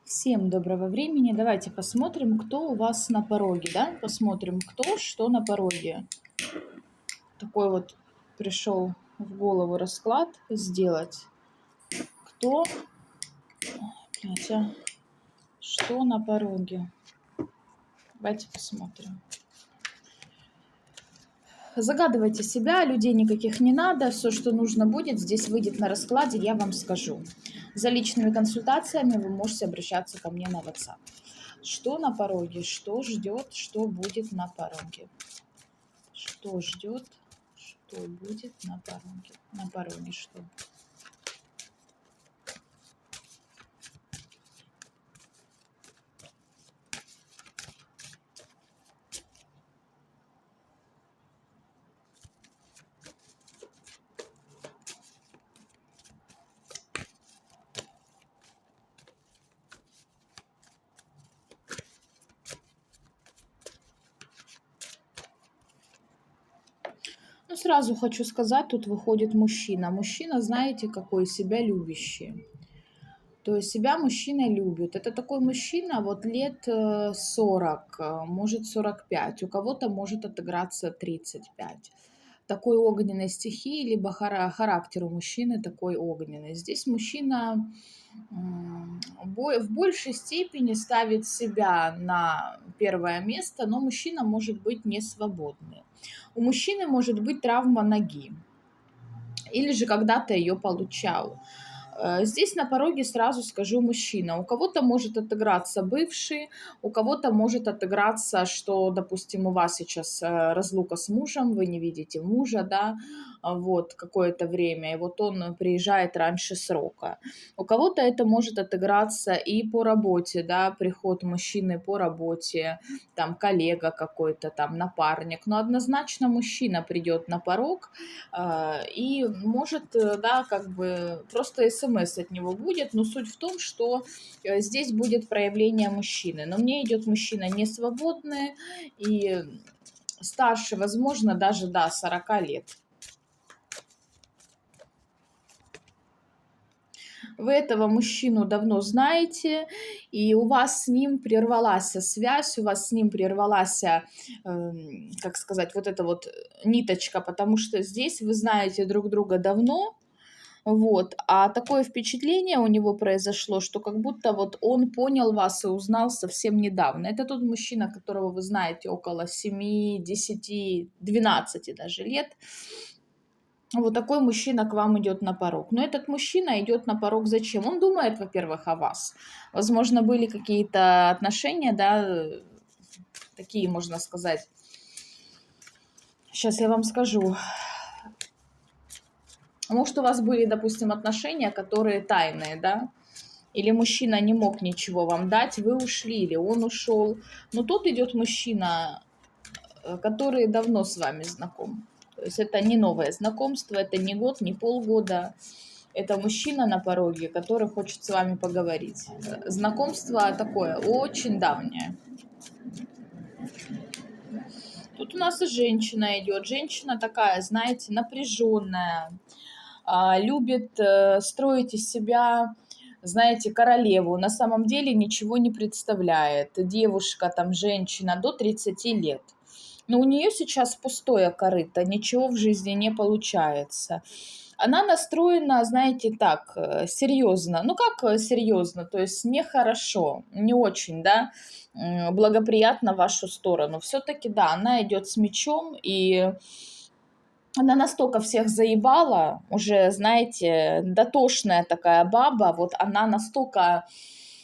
Всем доброго времени. Давайте посмотрим, кто у вас на пороге, да? Посмотрим, кто что на пороге. Такой вот пришел в голову расклад сделать. Кто, что на пороге? Давайте посмотрим. Загадывайте себя, людей никаких не надо. Все, что нужно будет, здесь выйдет на раскладе, я вам скажу. За личными консультациями вы можете обращаться ко мне на WhatsApp. Что на пороге, что ждет, что будет на пороге. Что ждет, что будет на пороге. На пороге что? Ну, сразу хочу сказать, тут выходит мужчина. Мужчина, знаете, какой? Себя любящий. То есть себя мужчина любит. Это такой мужчина, вот лет 40, может 45. У кого-то может отыграться 35. Такой огненной стихии, либо характер у мужчины такой огненный. Здесь мужчина в большей степени ставит себя на первое место, но мужчина может быть не свободный. У мужчины может быть травма ноги, или же когда-то ее получал. Здесь на пороге сразу скажу мужчина. У кого-то может отыграться бывший, у кого-то может отыграться, что, допустим, у вас сейчас разлука с мужем, вы не видите мужа, да, вот какое-то время, и вот он приезжает раньше срока. У кого-то это может отыграться и по работе, да, приход мужчины по работе, там коллега какой-то, там напарник, но однозначно мужчина придет на порог, и может, да, как бы просто СМС от него будет, но суть в том, что здесь будет проявление мужчины. Но мне идет мужчина не свободный и старше, возможно, даже до 40 лет. Вы этого мужчину давно знаете, и у вас с ним прервалась связь, у вас с ним прервалась, как сказать, вот эта вот ниточка, потому что здесь вы знаете друг друга давно, вот, а такое впечатление у него произошло, что как будто вот он понял вас и узнал совсем недавно. Это тот мужчина, которого вы знаете около 7, 10, 12 даже лет. Вот такой мужчина к вам идет на порог. Но этот мужчина идет на порог зачем? Он думает, во-первых, о вас. Возможно, были какие-то отношения, да, такие, можно сказать. Сейчас я вам скажу. Может, у вас были, допустим, отношения, которые тайные, да? Или мужчина не мог ничего вам дать, вы ушли, или он ушел. Но тут идет мужчина, который давно с вами знаком. То есть это не новое знакомство, это не год, не полгода. Это мужчина на пороге, который хочет с вами поговорить. Знакомство такое очень давнее. Тут у нас и женщина идет. Женщина такая, знаете, напряженная, любит строить из себя, знаете, королеву. На самом деле ничего не представляет. Девушка, там, женщина до 30 лет. Но у нее сейчас пустое корыто, ничего в жизни не получается. Она настроена, знаете, так, серьезно. Ну, как серьезно? То есть нехорошо, не очень, да, благоприятно в вашу сторону. Все-таки, да, она идет с мечом, и она настолько всех заебала, уже, знаете, дотошная такая баба, вот она настолько,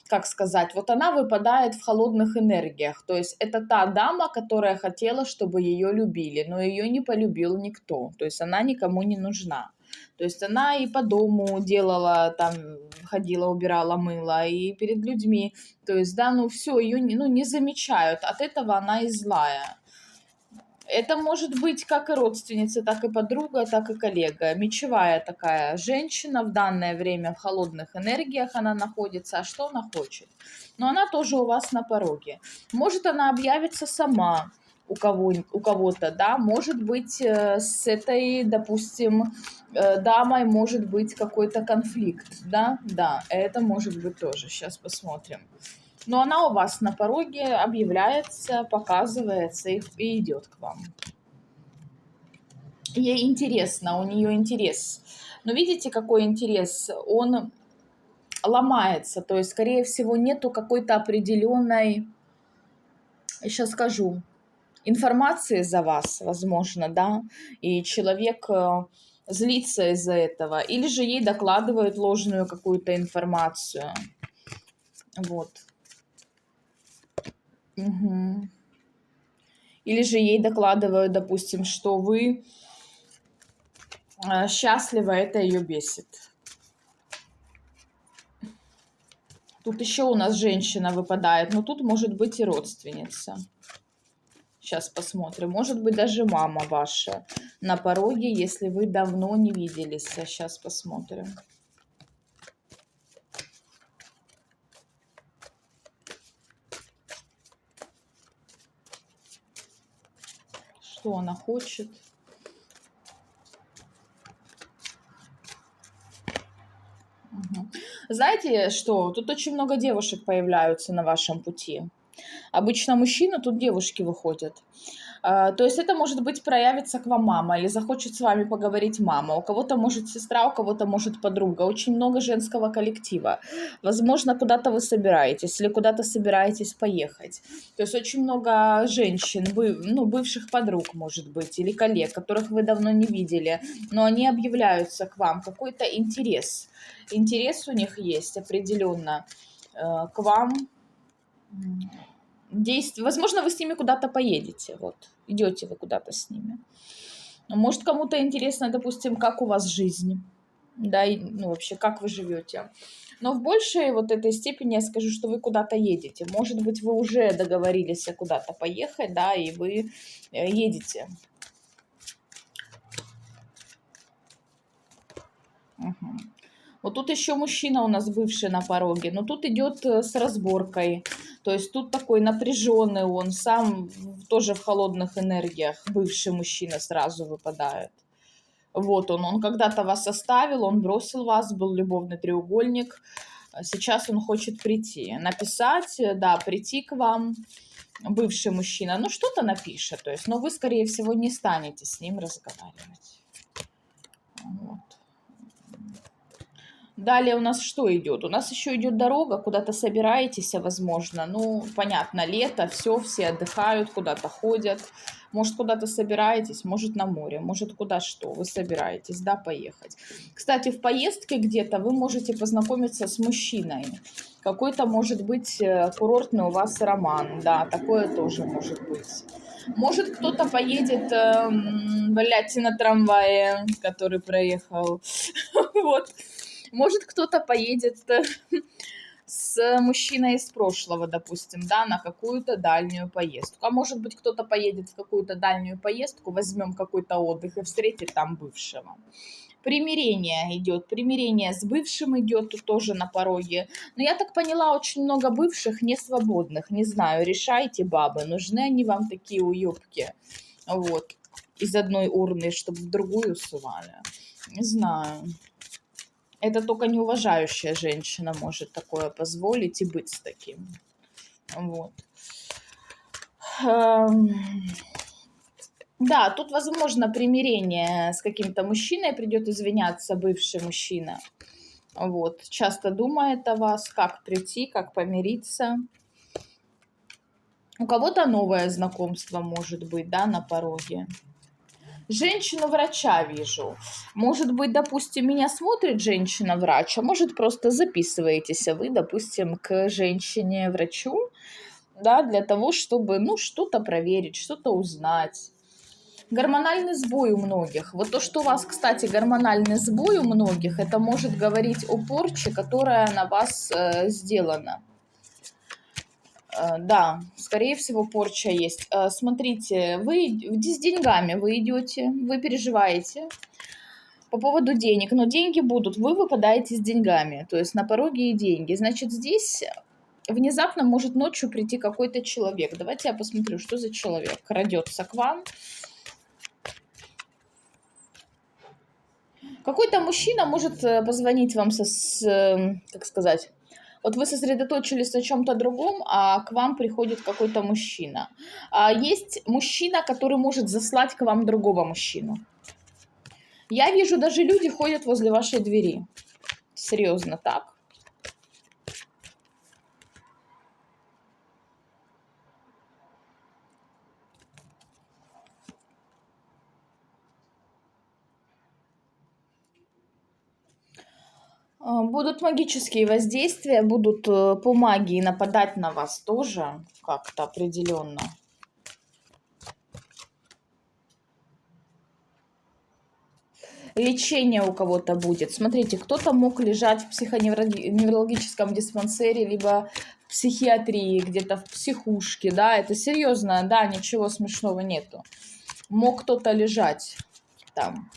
как сказать, вот она выпадает в холодных энергиях. То есть это та дама, которая хотела, чтобы ее любили, но ее не полюбил никто. То есть она никому не нужна. То есть она и по дому делала, там, ходила, убирала, мыла, и перед людьми. То есть, да, ну все, ее не замечают. От этого она и злая. Это может быть как и родственница, так и подруга, так и коллега. Мечевая такая женщина в данное время в холодных энергиях она находится. А что она хочет? Но она тоже у вас на пороге. Может, она объявится сама. у кого-то, да, может быть, с этой, допустим, дамой может быть какой-то конфликт, да, это может быть тоже, сейчас посмотрим. Но она у вас на пороге объявляется, показывается и идет к вам. Ей интересно, у нее интерес. Но видите, какой интерес? Он ломается, то есть, скорее всего, нету какой-то определенной, сейчас скажу, информации за вас, возможно, да, и человек злится из-за этого, или же ей докладывают ложную какую-то информацию. Вот. Угу. Или же ей докладывают, допустим, что вы счастлива, это ее бесит. Тут еще у нас женщина выпадает, но тут может быть и родственница. Сейчас посмотрим. Может быть, даже мама ваша на пороге, если вы давно не виделись. Сейчас посмотрим. Что она хочет? Угу. Знаете что? Тут очень много девушек появляются на вашем пути. Обычно мужчина, тут девушки выходят. То есть это может быть проявится к вам мама или захочет с вами поговорить мама. У кого-то может сестра, у кого-то может подруга. Очень много женского коллектива. Возможно, куда-то вы собираетесь или куда-то собираетесь поехать. То есть очень много женщин, бывших подруг, может быть, или коллег, которых вы давно не видели. Но они объявляются к вам. Какой-то интерес. Интерес у них есть определенно к вам. Возможно, вы с ними куда-то поедете, вот, идете вы куда-то с ними. Может, кому-то интересно, допустим, как у вас жизнь, да, вообще, как вы живете. Но в большей вот этой степени я скажу, что вы куда-то едете. Может быть, вы уже договорились куда-то поехать, да, и вы едете. Угу. Вот тут еще мужчина у нас бывший на пороге, но тут идет с разборкой. То есть тут такой напряженный он, сам тоже в холодных энергиях. Бывший мужчина сразу выпадает. Вот он когда-то вас оставил, он бросил вас, был любовный треугольник. Сейчас он хочет прийти, написать, да, прийти к вам. Бывший мужчина, ну что-то напишет, то есть, но вы, скорее всего, не станете с ним разговаривать. Вот. Далее у нас что идет? У нас еще идет дорога, куда-то собираетесь, возможно. Ну, понятно, лето, все отдыхают, куда-то ходят. Может, куда-то собираетесь, может, на море, может, куда что. Вы собираетесь, да, поехать. Кстати, в поездке где-то вы можете познакомиться с мужчиной. Какой-то, может быть, курортный у вас роман, да, такое тоже может быть. Может, кто-то поедет, блядь, на трамвае, который проехал. Вот. Может, кто-то поедет с мужчиной из прошлого, допустим, да, на какую-то дальнюю поездку. А может быть, кто-то поедет в какую-то дальнюю поездку, возьмем какой-то отдых и встретит там бывшего. Примирение идет, примирение с бывшим идет тут тоже на пороге. Но я так поняла, очень много бывших не свободных. Не знаю, решайте, бабы, нужны они вам такие уёбки. Вот. Из одной урны, чтобы в другую сували. Не знаю. Это только неуважающая женщина может такое позволить и быть с таким. Вот. Да, тут возможно примирение с каким-то мужчиной, придет извиняться бывший мужчина. Вот. Часто думает о вас, как прийти, как помириться. У кого-то новое знакомство может быть, да, на пороге. Женщину-врача вижу. Может быть, допустим, меня смотрит женщина-врач, а может, просто записываетесь вы, допустим, к женщине-врачу, да, для того, чтобы, ну, что-то проверить, что-то узнать. Гормональный сбой у многих. Вот то, что у вас, кстати, гормональный сбой у многих, это может говорить о порче, которая на вас сделана. Да, скорее всего, порча есть. Смотрите, вы с деньгами вы идете, вы переживаете по поводу денег, но деньги будут, вы выпадаете с деньгами, то есть на пороге и деньги. Значит, здесь Внезапно может ночью прийти какой-то человек. Давайте я посмотрю, что за человек крадется к вам. Какой-то мужчина может позвонить вам как сказать, вот вы сосредоточились на чем-то другом, а к вам приходит какой-то мужчина. А есть мужчина, который может заслать к вам другого мужчину. Я вижу, даже люди ходят возле вашей двери. Серьезно, так? Будут магические воздействия, будут по магии нападать на вас тоже как-то определенно. Лечение у кого-то будет. Смотрите, кто-то мог лежать в психоневрологическом диспансере, либо в психиатрии, где-то в психушке, да, это серьезно, да, ничего смешного нету. Мог кто-то лежать там.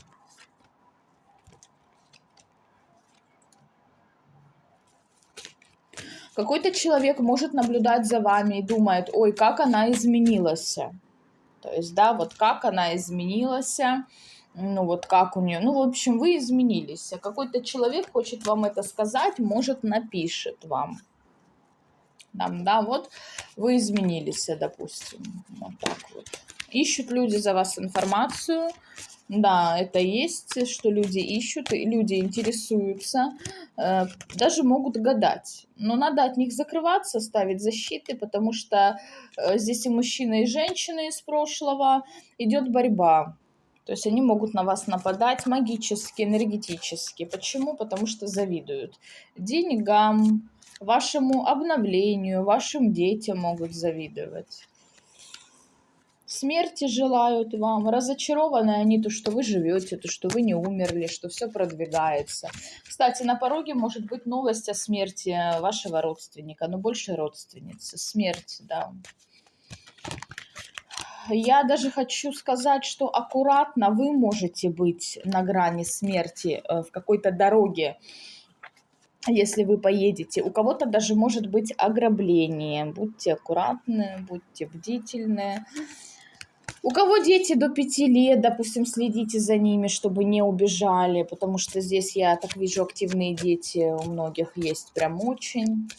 Какой-то человек может наблюдать за вами и думает, ой, как она изменилась. То есть, да, вот как она изменилась, ну вот как у нее, ну, в общем, вы изменились. Какой-то человек хочет вам это сказать, может, напишет вам. Да, вот вы изменились, допустим. Вот так вот. Ищут люди за вас информацию. Да, это есть, что люди ищут, и люди интересуются, даже могут гадать. Но надо от них закрываться, ставить защиты, потому что здесь и мужчина, и женщина из прошлого, идет борьба. То есть они могут на вас нападать магически, энергетически. Почему? Потому что завидуют деньгам, вашему обновлению, вашим детям могут завидовать. Смерти желают вам, разочарованы они, то, что вы живете, то, что вы не умерли, что все продвигается. Кстати, на пороге может быть новость о смерти вашего родственника, но больше родственницы. Смерть, да. Я даже хочу сказать, что аккуратно вы можете быть на грани смерти в какой-то дороге, если вы поедете. У кого-то даже может быть ограбление. Будьте аккуратны, будьте бдительны. У кого дети до 5 лет, допустим, следите за ними, чтобы не убежали, потому что здесь, я так вижу, активные дети у многих есть прям очень.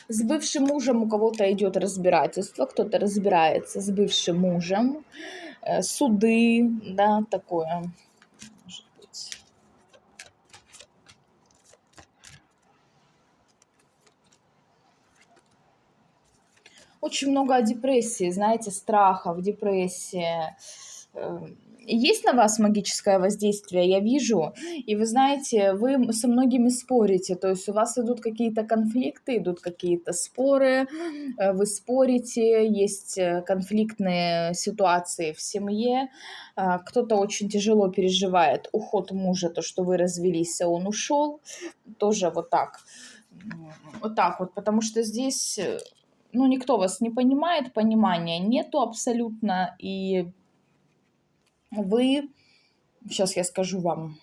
С бывшим мужем у кого-то идет разбирательство, кто-то разбирается с бывшим мужем, суды, да, такое может быть. Очень много депрессии, знаете, страхов, депрессии. Есть на вас магическое воздействие, я вижу, и вы знаете, вы со многими спорите, то есть у вас идут какие-то конфликты, идут какие-то споры, вы спорите, есть конфликтные ситуации в семье, кто-то очень тяжело переживает уход мужа, то, что вы развелись, а он ушел, тоже вот так вот, потому что здесь, ну, никто вас не понимает, понимания нету абсолютно, и вы, сейчас я скажу вам,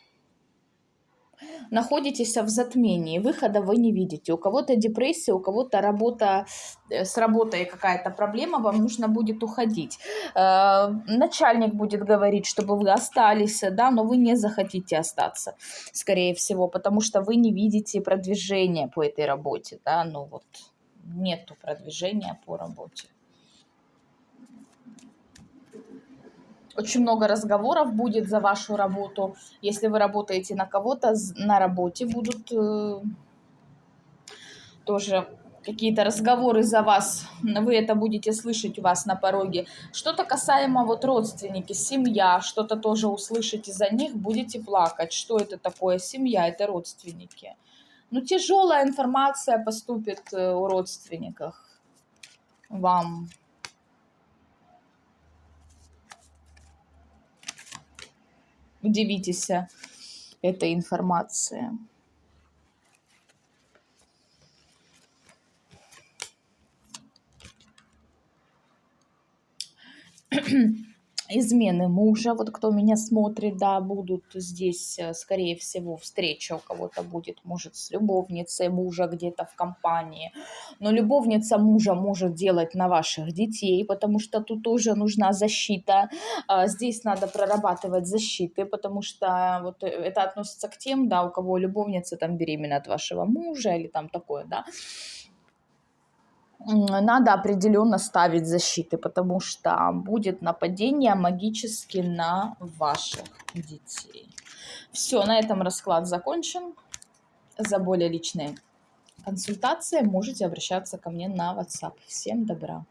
находитесь в затмении, выхода вы не видите. У кого-то депрессия, у кого-то работа, с работой какая-то проблема, вам нужно будет уходить. Начальник будет говорить, чтобы вы остались, да, но вы не захотите остаться, скорее всего, потому что вы не видите продвижения по этой работе, да, ну вот нету продвижения по работе. Очень много разговоров будет за вашу работу. Если вы работаете на кого-то, на работе будут тоже какие-то разговоры за вас. Вы это будете слышать у вас на пороге. Что-то касаемо вот родственники, семья, что-то тоже услышите за них, будете плакать. Что это такое? Семья, это родственники. Ну, тяжелая информация поступит о родственниках вам. Удивитесь этой информации. измены мужа, вот кто меня смотрит, да, будут здесь, скорее всего, встреча у кого-то будет, может, с любовницей мужа где-то в компании, но любовница мужа может делать на ваших детей, потому что тут тоже нужна защита, здесь надо прорабатывать защиты, потому что вот это относится к тем, да, у кого любовница там беременна от вашего мужа или там такое, да, надо определенно ставить защиты, потому что будет нападение магически на ваших детей. Все, на этом расклад закончен. За более личной консультацией можете обращаться ко мне на WhatsApp. Всем добра!